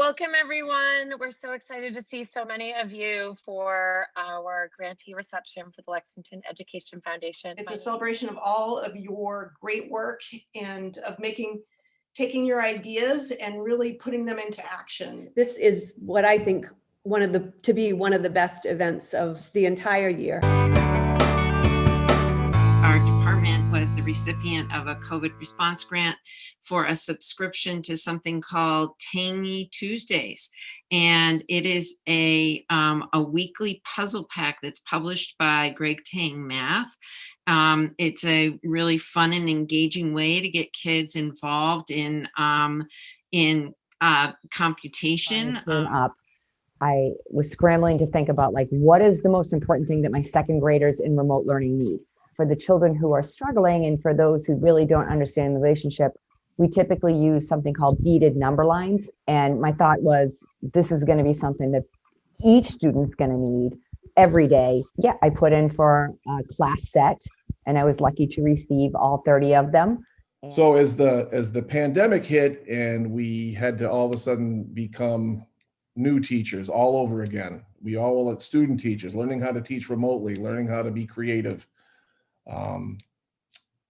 Welcome, everyone. We're so excited to see so many of you for our grantee reception for the Lexington Education Foundation. It's a celebration of all of your great work and of taking your ideas and really putting them into action. This is what I think to be one of the best events of the entire year. Our department was the recipient of a COVID response grant for a subscription to something called Tangy Tuesdays. And it is a weekly puzzle pack that's published by Greg Tang Math. It's a really fun and engaging way to get kids involved in computation. I was scrambling to think about what is the most important thing that my second graders in remote learning need. For the children who are struggling and for those who really don't understand the relationship, we typically use something called beaded number lines. And my thought was, this is going to be something that each student's going to need every day. Yeah, I put in for a class set and I was lucky to receive all 30 of them. So as the pandemic hit and we had to all of a sudden become new teachers all over again, we all were student teachers, learning how to teach remotely, learning how to be creative.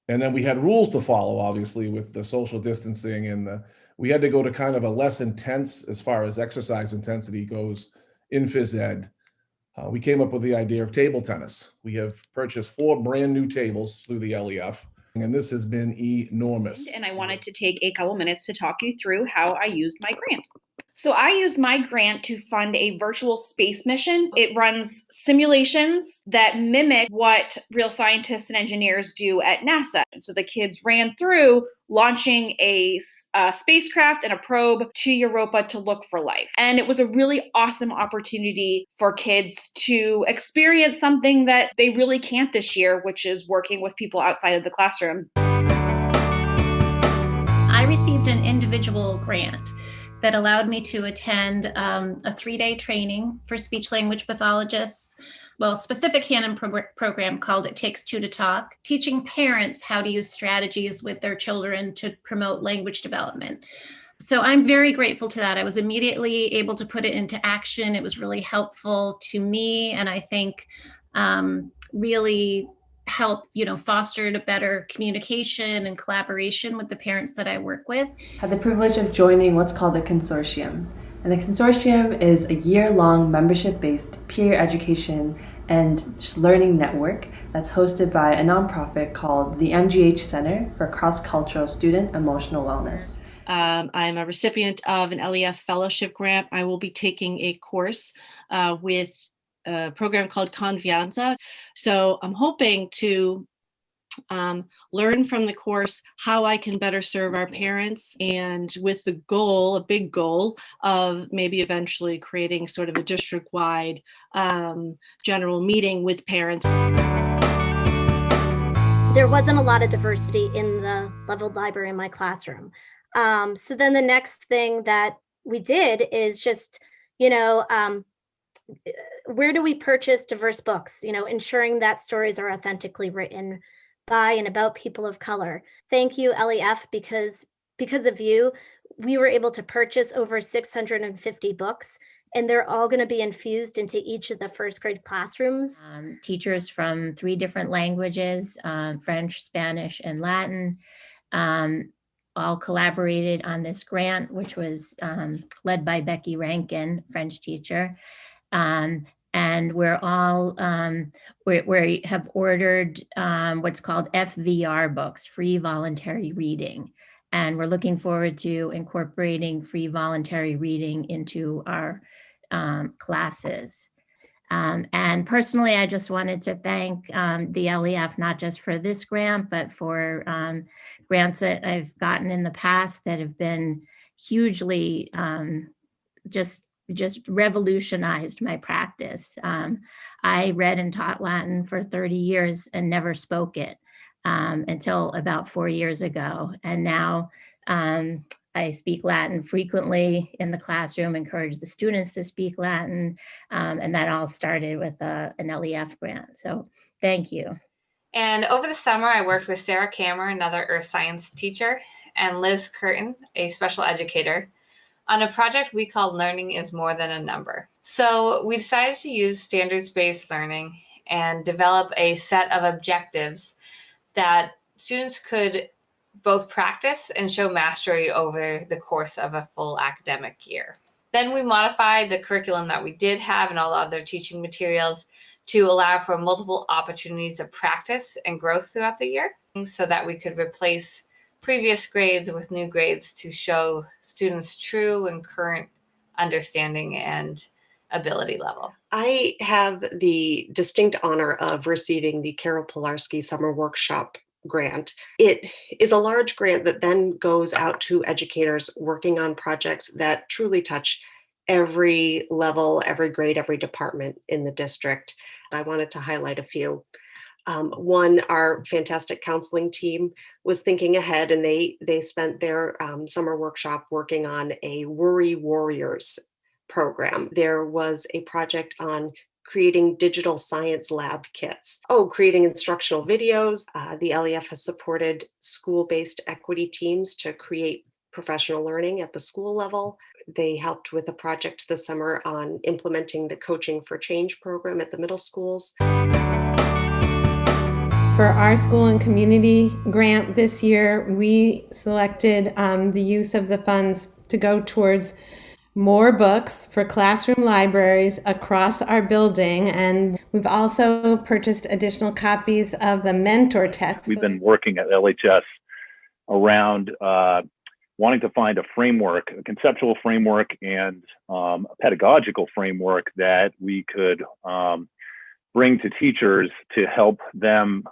And then we had rules to follow, obviously, with the social distancing, and we had to go to kind of a less intense, as far as exercise intensity goes, in phys ed. We came up with the idea of table tennis. We have purchased 4 brand new tables through the LEF, and this has been enormous. And I wanted to take a couple minutes to talk you through how I used my grant. So I used my grant to fund a virtual space mission. It runs simulations that mimic what real scientists and engineers do at NASA. And so the kids ran through launching a spacecraft and a probe to Europa to look for life. And it was a really awesome opportunity for kids to experience something that they really can't this year, which is working with people outside of the classroom. I received an individual grant that allowed me to attend a 3-day training for speech language pathologists, specific Canon program called It Takes Two to Talk, teaching parents how to use strategies with their children to promote language development. So I'm very grateful to that. I was immediately able to put it into action. It was really helpful to me, and I think really help, fostered a better communication and collaboration with the parents that I work with. I had the privilege of joining what's called the consortium. And the consortium is a year-long membership-based peer education and just learning network that's hosted by a nonprofit called the MGH Center for Cross-Cultural Student Emotional Wellness. I'm a recipient of an LEF fellowship grant. I will be taking a course with a program called Confianza. So I'm hoping to learn from the course how I can better serve our parents, and with the goal, a big goal, of maybe eventually creating sort of a district-wide general meeting with parents. There wasn't a lot of diversity in the leveled library in my classroom. So then the next thing that we did is just, where do we purchase diverse books? Ensuring that stories are authentically written by and about people of color. Thank you, LEF, because of you, we were able to purchase over 650 books, and they're all going to be infused into each of the first grade classrooms. Teachers from 3 different languages, French, Spanish, and Latin, all collaborated on this grant, which was led by Becky Rankin, French teacher. And we're all, we have ordered what's called FVR books, free voluntary reading. And we're looking forward to incorporating free voluntary reading into our classes. And personally, I just wanted to thank the LEF, not just for this grant, but for grants that I've gotten in the past that have been hugely just revolutionized my practice. I read and taught Latin for 30 years and never spoke it until about 4 years ago. And now I speak Latin frequently in the classroom, encourage the students to speak Latin. And that all started with an LEF grant. So thank you. And over the summer, I worked with Sarah Kammer, another earth science teacher, and Liz Curtin, a special educator. on a project we called Learning is More Than a Number. So we decided to use standards-based learning and develop a set of objectives that students could both practice and show mastery over the course of a full academic year. Then we modified the curriculum that we did have and all the other teaching materials to allow for multiple opportunities of practice and growth throughout the year so that we could replace previous grades with new grades to show students true and current understanding and ability level. I have the distinct honor of receiving the Carol Pilarski Summer Workshop grant. It is a large grant that then goes out to educators working on projects that truly touch every level, every grade, every department in the district. I wanted to highlight a few. One, our fantastic counseling team was thinking ahead, and they spent their summer workshop working on a Worry Warriors program. There was a project on creating digital science lab kits. Creating instructional videos. The LEF has supported school-based equity teams to create professional learning at the school level. They helped with a project this summer on implementing the Coaching for Change program at the middle schools. For our school and community grant this year, we selected the use of the funds to go towards more books for classroom libraries across our building. And we've also purchased additional copies of the mentor text. We've been working at LHS around wanting to find a framework, a conceptual framework and a pedagogical framework that we could bring to teachers to help them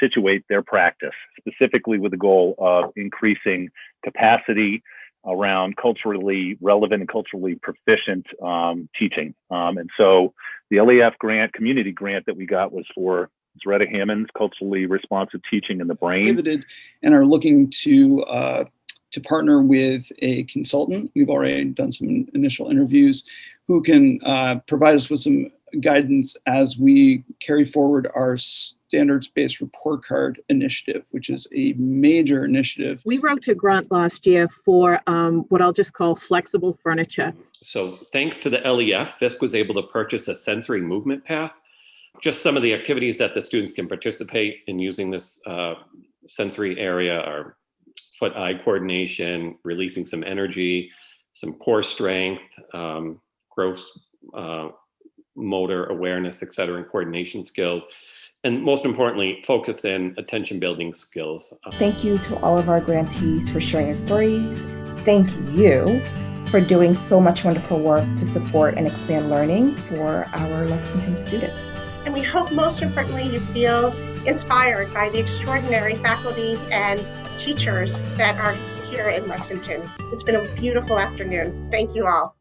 situate their practice, specifically with the goal of increasing capacity around culturally relevant and culturally proficient teaching. And so the LEF grant, community grant that we got was for Zaretta Hammond's Culturally Responsive Teaching in the Brain. Pivoted and are looking to partner with a consultant. We've already done some initial interviews who can provide us with some guidance as we carry forward our standards-based report card initiative, which is a major initiative. We wrote a grant last year for what I'll just call flexible furniture. So thanks to the LEF, Fisk was able to purchase a sensory movement path. Just some of the activities that the students can participate in using this sensory area are foot-eye coordination, releasing some energy, some core strength, gross motor awareness, et cetera, and coordination skills. And most importantly, focus and attention building skills. Thank you to all of our grantees for sharing your stories. Thank you for doing so much wonderful work to support and expand learning for our Lexington students. And we hope most importantly you feel inspired by the extraordinary faculty and teachers that are here in Lexington. It's been a beautiful afternoon. Thank you all.